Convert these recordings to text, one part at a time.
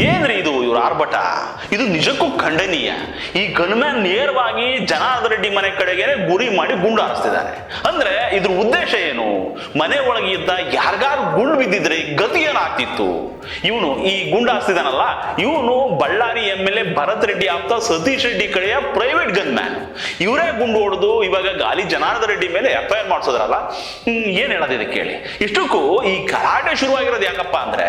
ಏನ್ರಿ ಇದು ಇವ್ರ ಆರ್ಭಟ? ಇದು ನಿಜಕ್ಕೂ ಖಂಡನೀಯ. ಈ ಗನ್ಮ್ಯಾನ್ ನೇರವಾಗಿ ಜನಾರ್ದನ್ ರೆಡ್ಡಿ ಮನೆ ಕಡೆಗೆ ಗುರಿ ಮಾಡಿ ಗುಂಡು ಹಾರಿಸ್ತಿದ್ದಾರೆ. ಅಂದ್ರೆ ಇದ್ರ ಉದ್ದೇಶ ಏನು? ಮನೆ ಒಳಗೆ ಇದ್ದ ಯಾರಿಗಾರು ಗುಂಡು ಬಿದ್ದಿದ್ರೆ ಗತಿ ಏನಾಗ್ತಿತ್ತು? ಇವನು ಈ ಗುಂಡು ಹಾರಿಸ್ತಿದ್ದಾನಲ್ಲ, ಇವನು ಬಳ್ಳಾರಿ MLA ಭರತ್ ರೆಡ್ಡಿ ಆಪ್ತ ಸತೀಶ್ ರೆಡ್ಡಿ ಕಡೆಯ ಪ್ರೈವೇಟ್ ಗನ್ ಮ್ಯಾನ್. ಇವರೇ ಗುಂಡು ಹೊಡೆದು ಇವಾಗ ಗಾಲಿ ಜನಾರ್ದನ್ ರೆಡ್ಡಿ ಮೇಲೆ FIR ಮಾಡಿಸೋದ್ರಲ್ಲ. ಏನ್ ಹೇಳೋದಿದೆ ಕೇಳಿ. ಇಷ್ಟಕ್ಕೂ ಈ ಗಲಾಟೆ ಶುರುವಾಗಿರೋದು ಯಾಕಪ್ಪ ಅಂದ್ರೆ,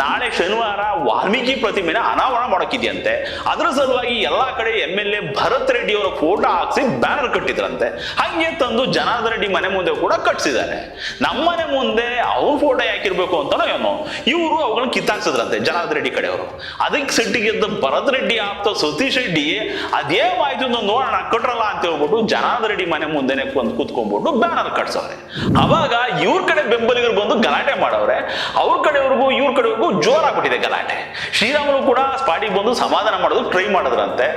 ನಾಳೆ ಶನಿವಾರ ವಾಲ್ಮೀಕಿ ಪ್ರತಿಮೆನ ಅನಾವರಣ ಮಾಡೋಕಿದ್ಯಂತೆ. ಅದ್ರ ಸಲುವಾಗಿ ಎಲ್ಲಾ ಕಡೆ MLA ಭರತ್ ರೆಡ್ಡಿ ಅವರ ಫೋಟೋ ಹಾಕ್ಸಿ ಬ್ಯಾನರ್ ಕಟ್ಟಿದ್ರಂತೆ. ಹಂಗೆ ತಂದು ಜನಾರ್ದನ್ ರೆಡ್ಡಿ ಮನೆ ಮುಂದೆ ಕೂಡ ಕಟ್ಸಿದ್ದಾರೆ. ನಮ್ಮನೆ ಮುಂದೆ ಅವ್ರ ಫೋಟೋ ಯಾಕಿರ್ಬೇಕು ಅಂತಾನೋ ಏನೋ ಇವರು ಅವುಗಳನ್ನ ಕಿತ್ತಾಕ್ಸಿದ್ರಂತೆ ಜನಾರ್ದನ್ ರೆಡ್ಡಿ ಕಡೆಯವರು. ಅದಕ್ಕೆ ಸಿಟ್ಟಿಗೆದ್ದ ಭರತ್ ರೆಡ್ಡಿ ಆಪ್ತ ಸತೀಶ್ ರೆಡ್ಡಿ ಅದೇವಾಯ್ತು ನೋಡೋಣ ಕಟ್ರಲ್ಲ ಅಂತ ಹೇಳ್ಬಿಟ್ಟು ಜನಾರ್ದನ್ ರೆಡ್ಡಿ ಮನೆ ಮುಂದೆನೆ ಕೂತ್ಕೊಂಡ್ಬಿಟ್ಟು ಬ್ಯಾನರ್ ಕಟ್ಸವ್ರೆ. ಅವಾಗ ಇವ್ರ ಕಡೆ ಬೆಂಬಲಿಗರು ಬಂದು ಗಲಾಟೆ ಮಾಡವ್ರೆ. ಅವ್ರ ಕಡೆಯವ್ರಿಗೂ ಇವ್ರ ಕಡೆಯವ್ರಿಗೂ ಜೋರಾಗ್ಬಿಟ್ಟಿದೆ ಗಲಾಟೆ. ಶ್ರೀರಾಮುಲು ಕೂಡ ಸ್ಪಾಟಿಗೆ ಬಂದು ಸಮಾಧಾನ ಮಾಡೋದು ಟ್ರೈ ಮಾಡಿದ್ರಂತೆ.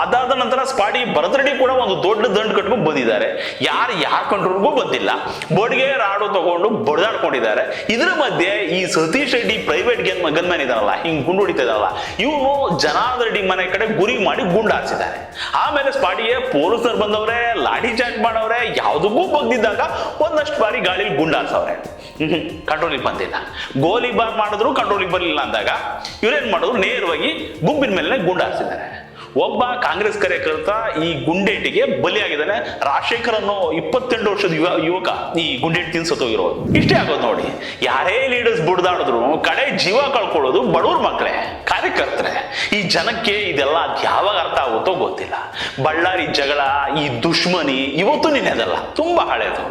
ಅದಾದ ನಂತರ ಸ್ಪಾಟಿ ಭರತ್ ರೆಡ್ಡಿ ಕೂಡ ಒಂದು ದೊಡ್ಡ ದಂಡು ಕಟ್ಕೊಂಡು ಬಂದಿದ್ದಾರೆ. ಯಾರ ಕಂಟ್ರೋಲ್ಗೂ ಬಂದಿಲ್ಲ. ಬೋರ್ಡ್ಗೆ ರಾಡು ತಗೊಂಡು ಬಡ್ದಾಡ್ಕೊಂಡಿದ್ದಾರೆ. ಇದ್ರ ಮಧ್ಯೆ ಈ ಸತೀಶ್ ರೆಡ್ಡಿ ಪ್ರೈವೇಟ್ ಗನ್ಮ್ಯಾನ್ ಇದಾರಲ್ಲ, ಹಿಂಗ್ ಗುಂಡು ಹೊಡಿತಾ ಇದಾರಲ್ಲ, ಇವನು ಜನಾರ್ದನ್ ರೆಡ್ಡಿ ಮನೆ ಕಡೆ ಗುರಿ ಮಾಡಿ ಗುಂಡು ಹಾರಿಸಿದ್ದಾರೆ. ಆಮೇಲೆ ಸ್ಪಾಟಿಗೆ ಪೊಲೀಸರು ಬಂದವ್ರೆ, ಲಾಠಿ ಚಾರ್ಜ್ ಮಾಡವ್ರೆ. ಯಾವುದಕ್ಕೂ ಬಗ್ದಿದ್ದಾಗ ಒಂದಷ್ಟು ಬಾರಿ ಗಾಳಿಲಿ ಗುಂಡು ಹಾರಿಸವ್ರೆ. ಕಂಟ್ರೋಲಿಗೆ ಬಂದಿಲ್ಲ. ಗೋಲಿಬಾರ್ ಮಾಡಿದ್ರು ಕಂಟ್ರೋಲಿಗೆ ಬರಲಿಲ್ಲ ಅಂದಾಗ ಇವ್ರೇನ್ ಮಾಡಿದ್ರು, ನೇರವಾಗಿ ಗುಂಪಿನ ಮೇಲೆ ಗುಂಡು ಹಾರಿಸಿದ್ದಾರೆ. ಒಬ್ಬ ಕಾಂಗ್ರೆಸ್ ಕಾರ್ಯಕರ್ತ ಈ ಗುಂಡೇಟಿಗೆ ಬಲಿಯಾಗಿದ್ದಾನೆ. ರಾಜಶೇಖರ್ ಅನ್ನೋ 28 ವರ್ಷದ ಯುವಕ ಈ ಗುಂಡೇಟಿ ತಿನ್ಸೋಗಿರೋದು. ಇಷ್ಟೇ ಆಗೋದು ನೋಡಿ. ಯಾರೇ ಲೀಡರ್ಸ್ ಬುಡ್ದಾಡಿದ್ರು ಕಡೆ ಜೀವ ಕಳ್ಕೊಳ್ಳೋದು ಬಡವ್ರ ಮಕ್ಕಳೇ, ಕಾರ್ಯಕರ್ತರೆ. ಈ ಜನಕ್ಕೆ ಇದೆಲ್ಲ ಯಾವಾಗ ಅರ್ಥ ಆಗುತ್ತೋ ಗೊತ್ತಿಲ್ಲ. ಬಳ್ಳಾರಿ ಜಗಳ, ಈ ದುಶ್ಮನಿ ಇವತ್ತು ನಿನ್ನೆದಲ್ಲ, ತುಂಬಾ ಹಳೇದು.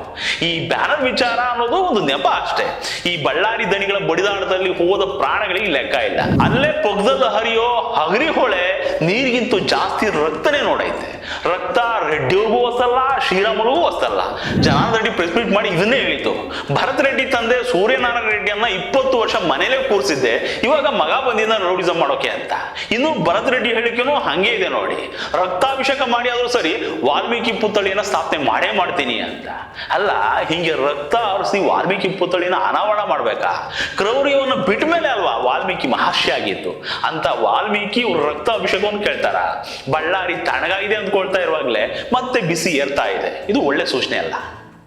ಈ ಬ್ಯಾನರ್ ವಿಚಾರ ಅನ್ನೋದು ಒಂದು ನೆಪ ಅಷ್ಟೇ. ಈ ಬಳ್ಳಾರಿ ದಣಿಗಳ ಬಡಿದಾಟದಲ್ಲಿ ಹೋದ ಪ್ರಾಣಗಳಿಗೆ ಲೆಕ್ಕ ಇಲ್ಲ. ಅಲ್ಲೇ ಪಕ್ಕದಲ್ಲಿ ಹರಿಯೋ ಹಗರಿ ಹೊಳೆ ನೀರಿಗಿಂತ ಜಾಸ್ತಿ ರಕ್ತನೇ ನೋಡೈತೆ. ರಕ್ತ ರೆಡ್ಡಿಯವ್ರಿಗೂ ಹೊಸಲ್ಲ, ಶ್ರೀರಾಮುಲುಗೂ ಹೊಸಲ್ಲ. ಜನಾರ್ದನ್ ರೆಡ್ಡಿ ಪ್ರೆಸ್ ಮೀಟ್ ಮಾಡಿ ಇದನ್ನೇ ಹೇಳಿತು. ಭರತ್ ರೆಡ್ಡಿ ತಂದೆ ಸೂರ್ಯನಾರಾಯಣ ರೆಡ್ಡಿಯನ್ನ 20 ವರ್ಷ ಮನೇಲೆ ಕೂರಿಸಿದ್ದೆ, ಇವಾಗ ಮಗ ಬಂದಿದ್ದ ರೌಡಿಸಂ ಮಾಡೋಕೆ ಅಂತ. ಇನ್ನು ಭರತ್ ರೆಡ್ಡಿ ಹೇಳಿಕೆನೂ ಹಂಗೆ ಇದೆ ನೋಡಿ. ರಕ್ತಾಭಿಷೇಕ ಮಾಡಿ ಆದ್ರೂ ಸರಿ ವಾಲ್ಮೀಕಿ ಪುತ್ಥಳಿಯನ್ನ ಸ್ಥಾಪನೆ ಮಾಡೇ ಮಾಡ್ತೀನಿ ಅಂತ. ಅಲ್ಲ, ಹಿಂಗೆ ರಕ್ತ ಹರಿಸಿ ವಾಲ್ಮೀಕಿ ಪುತ್ಥಳಿನ ಅನಾವರಣ ಮಾಡ್ಬೇಕಾ? ಕ್ರೌರ್ಯವನ್ನ ಬಿಟ್ಟ ಮೇಲೆ ಅಲ್ವಾ ವಾಲ್ಮೀಕಿ ಮಹರ್ಷಿ ಆಗಿತ್ತು. ಅಂತ ವಾಲ್ಮೀಕಿ ಇವ್ರು ರಕ್ತಾಭಿಷೇಕವನ್ನು ಕೇಳ್ತಾರ? ಬಳ್ಳಾರಿ ತಣ್ಣಗಾಗಿದೆ ಅಂದ್ಕೊಳ್ತಾ ಇರುವಾಗ್ಲೇ ಮತ್ತೆ ಬಿಸಿ ಏರ್ತಾ ಇದೆ. ಇದು ಒಳ್ಳೆ ಸೂಚನೆ ಅಲ್ಲ.